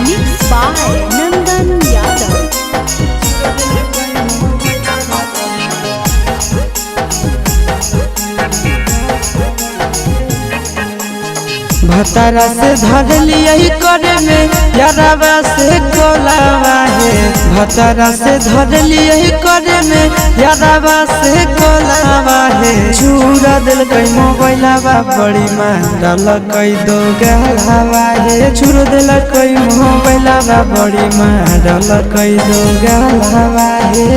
Mixed by Nandan Yadav. भतारा से धर लिया करे में यारावा से कोलावा है। भतारा से धर लिया करे में यारावा से कोलावा है। चूरा दिल कई मोबाइलावा बड़ी मारल कई दो गलावा है। चूरा दिल कई मोबाइलावा बड़ी मारल कई दो गलावा है।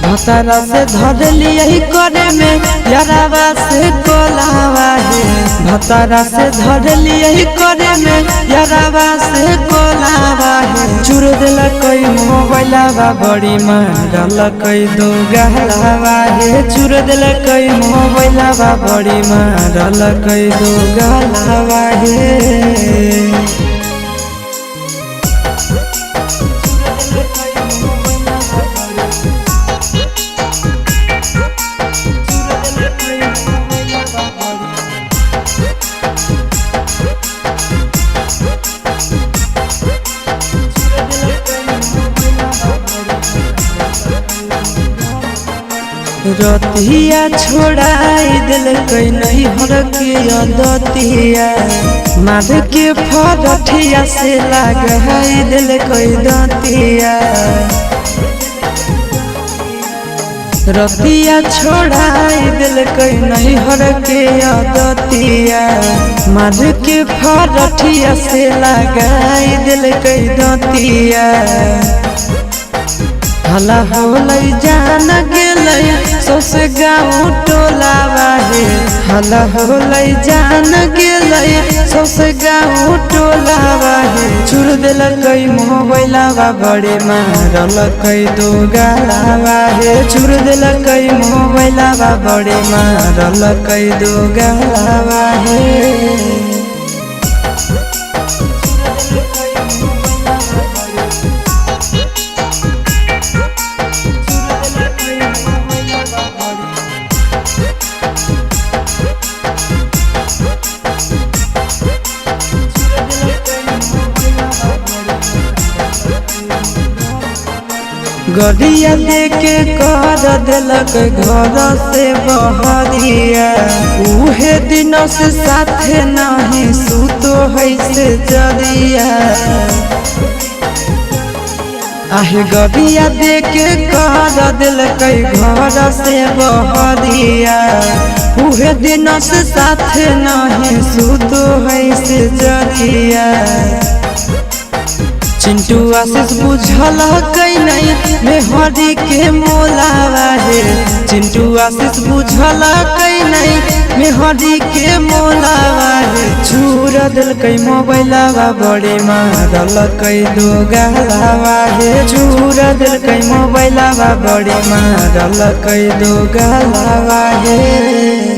भतारा से धर लिया करे में यारावा से कोलावा है। भतारा से धर लिया करे में यारावा से कोलावा है। चूर दिल कोई मोबाइलावा बड़ी मारल कई दो गलावा है। चूर दिल कोई मोबाइलावा बड़ी मारल कई दो गलावा है। रतिया छोड़ाई दिल कई नहीं हर के दतिया मार के फरठिया से लगाई दिल कई दतिया। रतिया छोड़ाई दिल कई नहीं हर के दतिया मार के फरठिया से लगाई दिल कई दतिया। हला होलै जान गेलै सौस गाँव टोलावा है। हला होलै जान गेलै सौस गाँव टोलावा है। चूर दिल कई मोबाइलावा बड़े मारल कई दो गलावा है। चूर दिल कई मोबाइलावा बड़े मारल कई दो गलावा है। गड़िया देके कर दिलक घर से बहरिया। उहे दिन से साथे नहीं सुतो है से जरिया। आहे गड़िया देके कर दिलक घर से बहरिया। उहे दिन से साथे नहीं सुतो है से जरिया। चिंटू आशीष बुझल कई नहीं मेहरी के मोलावा है। चिंटू आशीष बुझल कई नहीं मेहरी के मोलावा है। चूर दिल कई मोबाइलावा बड़े मारल कई दो गलावा है। चूर दिल कई मोबाइलावा बड़े मारल कई दो गलावा है।